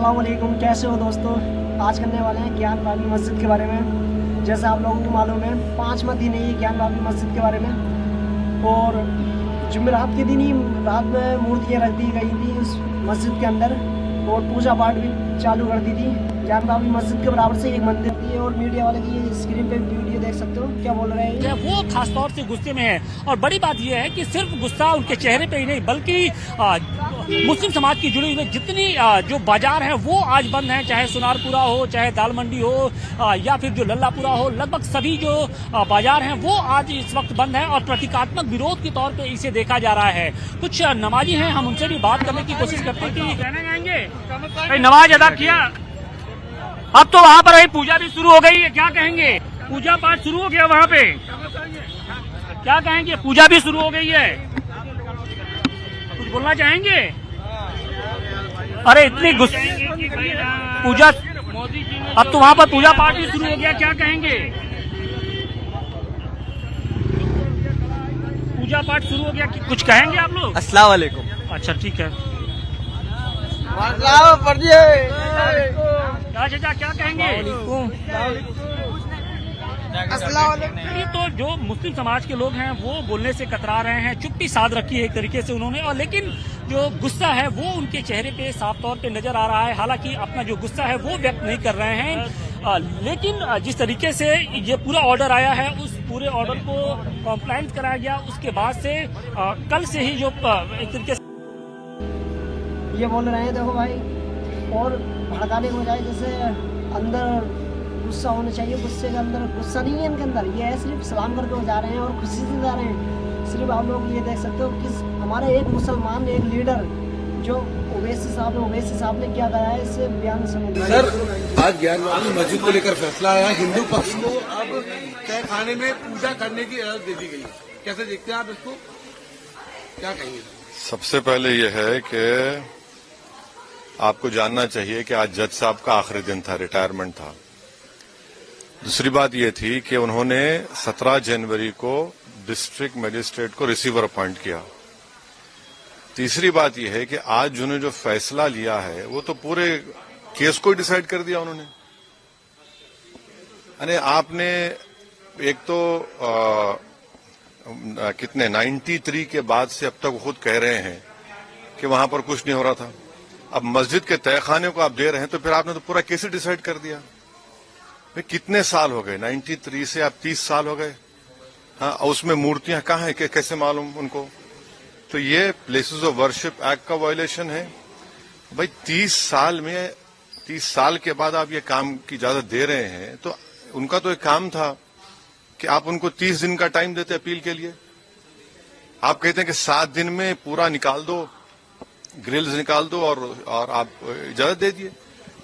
अस्सलाम वालेकुम, कैसे हो दोस्तों। आज करने वाले हैं ज्ञान बाबरी मस्जिद के बारे में। जैसा आप लोगों को मालूम है 5वां दिन है ये ज्ञान बाबरी मस्जिद के बारे में। और जुमेरात के दिन ही रात में मूर्तियाँ रख दी गई थी उस मस्जिद के अंदर और पूजा पाठ भी चालू कर दी थी। ज्ञान बाबरी मस्जिद के बराबर से एक मंदिर थी और मीडिया वाले की स्क्रीन पे वीडियो देख सकते हो क्या बोल रहे हैं। वो खास तौर से गुस्से में है और बड़ी बात यह है कि सिर्फ गुस्सा उनके चेहरे पे ही नहीं बल्कि मुस्लिम समाज की जुड़ी हुई जितनी जो बाजार है वो आज बंद है, चाहे सुनारपुरा हो, चाहे दाल मंडी हो या फिर जो लल्लापुरा हो। लगभग सभी जो बाजार हैं वो आज इस वक्त बंद है और प्रतीकात्मक विरोध के तौर पे इसे देखा जा रहा है। कुछ नमाजी हैं, हम उनसे भी बात करने की कोशिश करते हैं कि कहना चाहेंगे नमाज अदा किया, अब तो वहाँ पर पूजा भी शुरू हो गई है, क्या कहेंगे? पूजा पाठ शुरू हो गया वहाँ पे, क्या कहेंगे? पूजा भी शुरू हो गई है, कुछ बोलना चाहेंगे? अरे इतनी पूजा, अब तो वहाँ पर पूजा पाठ भी शुरू हो गया, क्या कहेंगे? पूजा पाठ शुरू हो गया, कुछ कहेंगे आप लोग? अस्सलाम वालेकुम। अच्छा ठीक है, चाचा क्या कहेंगे? तो जो मुस्लिम समाज के लोग हैं वो बोलने से कतरा रहे हैं, चुप्पी साध रखी है एक तरीके से उन्होंने, और लेकिन जो गुस्सा है वो उनके चेहरे पे साफ तौर पे नजर आ रहा है। हालांकि अपना जो गुस्सा है वो व्यक्त नहीं कर रहे हैं, लेकिन जिस तरीके से ये पूरा ऑर्डर आया है उस पूरे ऑर्डर को कॉम्प्लाइंस कराया गया, उसके बाद से कल से ही जो एक तरीके से ये बोल रहे हैं देखो भाई, और भड़काने को जाए जैसे अंदर गुस्सा होना चाहिए, गुस्से के अंदर गुस्सा नहीं है इनके अंदर, ये है सिर्फ सलाम करके जा रहे हैं और खुशी से जा रहे हैं। सिर्फ आप लोग ये देख सकते हो कि हमारे एक मुसलमान एक लीडर जो ओवैसी साहब ने क्या कहा है, इससे बयान सुनो। सर आज ज्ञान बाबरी मस्जिद को लेकर फैसला आया, हिंदू पक्ष को अब तहखाने में पूजा करने की इजाजत दे दी गई, कैसे देखते हैं आप इसको, क्या कहेंगे? सबसे पहले यह है कि आपको जानना चाहिए कि आज जज साहब का आखिरी दिन था, रिटायरमेंट था। दूसरी बात यह थी कि उन्होंने 17 जनवरी को डिस्ट्रिक्ट मजिस्ट्रेट को रिसीवर अपॉइंट किया। तीसरी बात यह है कि आज जिन्होंने जो फैसला लिया है वो तो पूरे केस को डिसाइड कर दिया उन्होंने। अरे आपने एक तो कितने 93 के बाद से अब तक वो खुद कह रहे हैं कि वहां पर कुछ नहीं हो रहा था, अब मस्जिद के तहखाने को आप दे रहे हैं तो फिर आपने तो पूरा केस डिसाइड कर दिया। भाई कितने साल हो गए, 93 से आप 30 साल हो गए। हाँ, उसमें मूर्तियां कहाँ हैं, कैसे मालूम उनको? तो ये प्लेसेस ऑफ वर्शिप एक्ट का वायलेशन है। भाई 30 साल के बाद आप ये काम की इजाजत दे रहे हैं, तो उनका तो एक काम था कि आप उनको 30 दिन का टाइम देते अपील के लिए। आप कहते हैं कि 7 दिन में पूरा निकाल दो, ग्रिल्स निकाल दो और आप इजाजत दे दिए।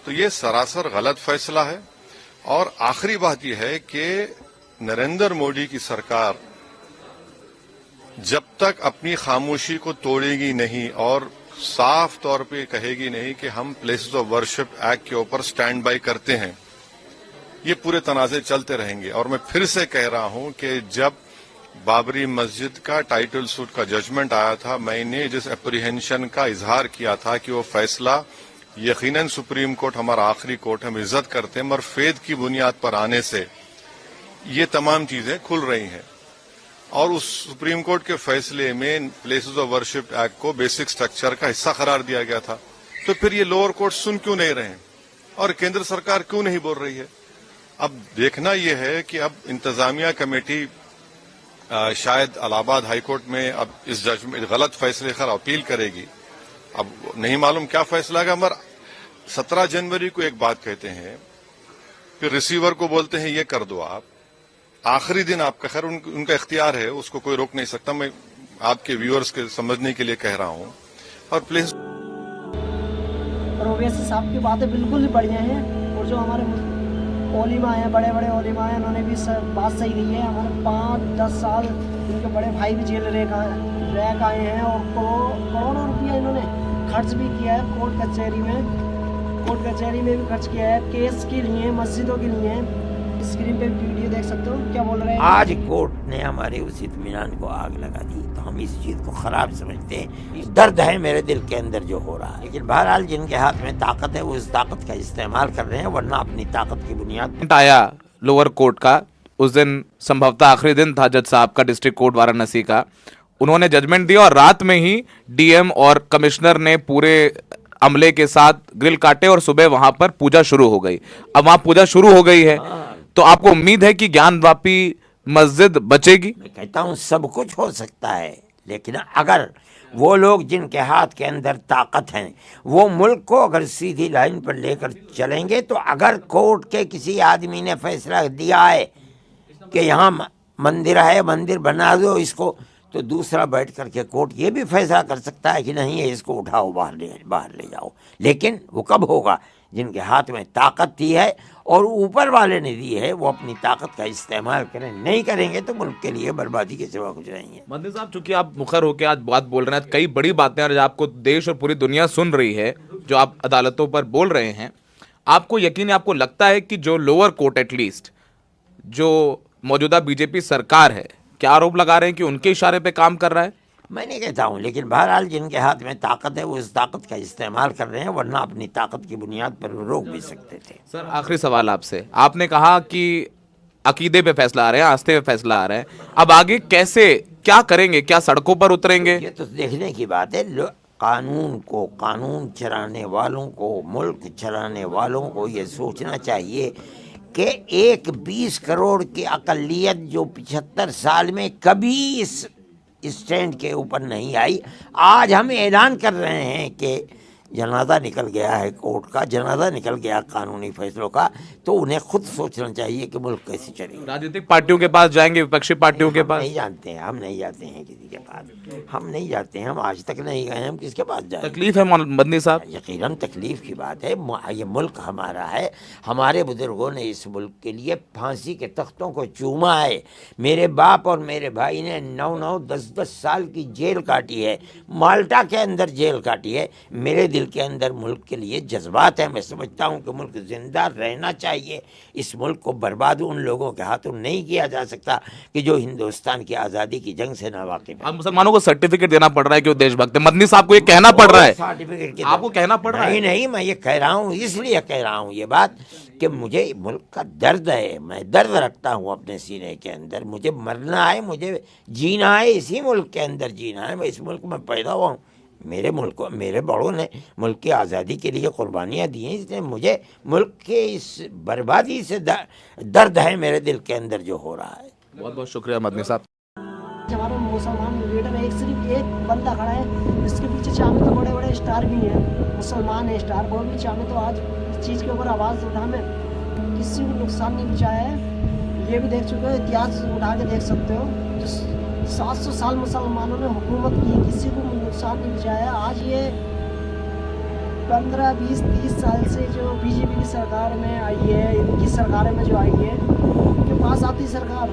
तो ये सरासर गलत फैसला है। और आखिरी बात यह है कि नरेंद्र मोदी की सरकार जब तक अपनी खामोशी को तोड़ेगी नहीं और साफ तौर पे कहेगी नहीं कि हम प्लेसेस ऑफ वर्शिप एक्ट के ऊपर स्टैंड बाय करते हैं, ये पूरे तनाज़े चलते रहेंगे। और मैं फिर से कह रहा हूं कि जब बाबरी मस्जिद का टाइटल सूट का जजमेंट आया था, मैंने जिस एप्रीहेंशन का इजहार किया था कि वो फैसला यकीनन सुप्रीम कोर्ट हमारा आखिरी कोर्ट, हम इज्जत करते हैं, मगर फेद की बुनियाद पर आने से ये तमाम चीजें खुल रही हैं। और उस सुप्रीम कोर्ट के फैसले में प्लेसेस ऑफ वर्शिप एक्ट को बेसिक स्ट्रक्चर का हिस्सा करार दिया गया था। तो फिर ये लोअर कोर्ट सुन क्यों नहीं रहे हैं और केंद्र सरकार क्यों नहीं बोल रही है? अब देखना यह है कि अब इंतजामिया कमेटी शायद इलाहाबाद हाईकोर्ट में अब इस जजमेंट गलत फैसले पर अपील करेगी। अब नहीं मालूम क्या फैसला है, मगर 17 जनवरी को एक बात कहते हैं, फिर रिसीवर को बोलते हैं ये कर दो आप, आखिरी दिन आपका, खैर उनका इख्तियार है, उसको कोई रोक नहीं सकता। मैं आपके व्यूअर्स के समझने के लिए कह रहा हूं। और प्लीज ओवैसी साहब की बातें बिल्कुल ही बढ़िया हैं और जो हमारे ओलिमा हैं, बड़े बड़े ओलिमा हैं, उन्होंने भी बात सही कही है। हमारे 5-10 साल उनके बड़े भाई भी जेल रह आए हैं और करोड़ों रुपया इन्होंने खर्च भी किया है कोर्ट कचहरी में भी खर्च किया है, केस के लिए, मस्जिदों के लिए। स्क्रीन पे वीडियो देख सकते हो, क्या बोल रहे हैं। आज कोर्ट ने हमारे उस इत्मीनान को आग लगा दी, तो हम इस चीज को खराब समझते हैं। दर्द है मेरे दिल के अंदर जो हो रहा है, लेकिन बहरहाल जिनके हाथ में ताकत है वो उस ताकत का इस्तेमाल कर रहे हैं, वरना अपनी ताकत की बुनियाद पर आया लोअर कोर्ट का। उस दिन संभवतः आखिरी दिन था जज साहब का डिस्ट्रिक्ट कोर्ट वाराणसी का। उन्होंने जजमेंट दिया और रात में ही डीएम और कमिश्नर ने पूरे अमले के साथ ग्रिल काटे और सुबह वहां पर पूजा शुरू हो गई। अब वहां पूजा शुरू हो गई है, तो आपको उम्मीद है कि ज्ञानवापी मस्जिद बचेगी? मैं कहता हूँ सब कुछ हो सकता है, लेकिन अगर वो लोग जिनके हाथ के अंदर ताकत है वो मुल्क को अगर सीधी लाइन पर लेकर चलेंगे, तो अगर कोर्ट के किसी आदमी ने फैसला दिया है कि यहाँ मंदिर है, मंदिर बना दो इसको, तो दूसरा बैठ करके कोर्ट ये भी फैसला कर सकता है कि नहीं है, इसको उठाओ बाहर ले जाओ। लेकिन वो कब होगा? जिनके हाथ में ताकत दी है और ऊपर वाले ने दी है, वो अपनी ताकत का इस्तेमाल करें। नहीं करेंगे तो मुल्क के लिए बर्बादी के सिवा कुछ नहीं है। मंदिर साहब, चूंकि आप मुखर होकर आज बात बोल रहे हैं, कई बड़ी बातें आज आपको देश और पूरी दुनिया सुन रही है जो आप अदालतों पर बोल रहे हैं, आपको यकीन है, आपको लगता है कि जो लोअर कोर्ट एटलीस्ट जो मौजूदा बीजेपी सरकार है, क्या आरोप लगा रहे हैं कि उनके इशारे पे काम कर रहा है? मैं नहीं कहता हूँ, लेकिन बहरहाल जिनके हाथ में ताकत है वो उस ताकत का इस्तेमाल कर रहे हैं, वरना अपनी ताकत की बुनियाद पर रोक भी सकते थे। सर, आखिरी सवाल आपसे। आपने कहा कि अकीदे पे फैसला आ रहे हैं, आस्थे पे फैसला आ रहे हैं, अब आगे कैसे, क्या करेंगे? क्या सड़कों पर उतरेंगे? ये तो देखने की बात है। कानून को, कानून चलाने वालों को, मुल्क चलाने वालों को ये सोचना चाहिए कि एक 20 करोड़ की अकलियत जो 75 साल में कभी इस स्टैंड के ऊपर नहीं आई, आज हम ऐलान कर रहे हैं कि जनाजा निकल गया है कोर्ट का, जनाजा निकल गया कानूनी फैसलों का, तो उन्हें खुद सोचना चाहिए कि मुल्क कैसे चलेगा। राजनीतिक पार्टियों के पास जाएंगे, विपक्षी पार्टियों के पास? नहीं जानते हैं, हम नहीं जाते हैं किसी के पास, हम नहीं जाते हैं, हम आज तक नहीं गए, हम किसके पास जाए? तकलीफ है मदनी साहब? यकीनन तकलीफ की बात है। ये मुल्क हमारा है, हमारे बुजुर्गों ने इस मुल्क के लिए फांसी के तख्तों को चूमा है। मेरे बाप और मेरे भाई ने 9-9, 10-10 साल की जेल काटी है, माल्टा के अंदर जेल काटी है। मेरे दिल के अंदर मुल्क के लिए जज्बात है। मैं समझता हूँ कि मुल्क जिंदा रहना चाहिए। इस मुल्क को बर्बाद उन लोगों के हाथों नहीं किया जा सकता कि जो हिंदुस्तान की आज़ादी की जंग से नावाकिफ है। अब मुसलमानों को सर्टिफिकेट देना पड़ रहा है कि वो देशभक्त है। मदनी साहब को ये कहना पड़ रहा है, सर्टिफिकेट आपको कहना पड़ रहा है? नहीं, मैं ये कह रहा हूँ, इसलिए कह रहा हूँ ये बात कि मुझे मुल्क का दर्द है, मैं दर्द रखता हूँ अपने सीने के अंदर। मुझे मरना है, मुझे जीना है, इसी मुल्क के अंदर जीना है। मैं इस मुल्क में पैदा हुआ हूँ, मेरे मुल्क को, मेरे बड़ों ने मुल्क की आज़ादी के लिए कुर्बानियाँ दी हैं, इसलिए मुझे मुल्क के इस बर्बादी से दर्द है मेरे दिल के अंदर जो हो रहा है। बहुत बहुत शुक्रिया मदनी साहब। हमारा मुसलमान लीडर है, सिर्फ एक बंदा खड़ा है, इसके पीछे चाहे तो बड़े बड़े स्टार भी हैं, मुसलमान है स्टार, वो भी चाहे तो आज इस चीज़ के ऊपर आवाज़ उठाने, किसी को नुकसान नहीं पहुँचाया है। ये भी देख चुके हो, इतिहास उठा के देख सकते हो, जो 700 साल मुसलमानों ने हुकूमत की, किसी को नुकसान नहीं पहुँचाया। आज ये 15, 20, 30 साल से जो बीजेपी की सरकार में आई है, इनकी सरकार में जो आई है, उनके पास आती सरकार,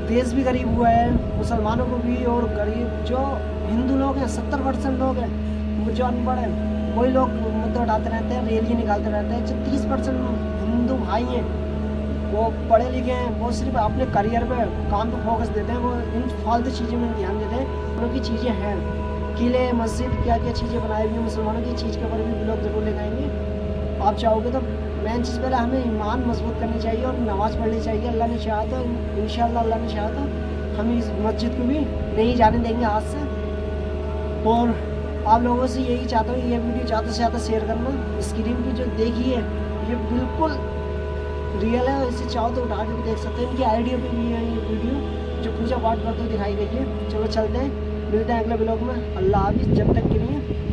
देश भी गरीब हुआ है, मुसलमानों को भी, और गरीब जो हिंदू लोग हैं 70% लोग हैं, जो अनपढ़ हैं वही लोग मुद्दे उठाते रहते हैं, रैली निकालते रहते हैं। जो 30% हिंदू भाई हैं वो पढ़े लिखे हैं, वो सिर्फ अपने करियर पे, काम पे फोकस देते हैं, वो इन फालतू चीज़ों में ध्यान देते हैं। उनकी चीज़ें हैं, किले, मस्जिद, क्या क्या चीज़ें बनाई हुई हैं मुसलमानों की, चीज़ के ऊपर भी ब्लॉग जरूर ले जाएंगे। आप चाहोगे तो मेन चीज़ पहले हमें ईमान मजबूत करनी चाहिए और नमाज़ पढ़नी चाहिए। अल्लाह ने चाहा तो इंशाअल्लाह, अल्लाह ने चाहा तो हम इस मस्जिद को भी नहीं जाने देंगे हाथ से। और आप लोगों से यही चाहता हूँ, ये वीडियो ज़्यादा से ज़्यादा शेयर करना। स्क्रीन पर जो देखी है ये बिल्कुल रियल है, इसे चाहो तो उठा के भी देख सकते हैं। इनकी आइडिया पे भी है ये वीडियो जो पूजा पाठ करते हुए दिखाई गई है। चलो चलते हैं, मिलते हैं अगले ब्लॉग में। अल्लाह हाफिज़, जब तक के लिए।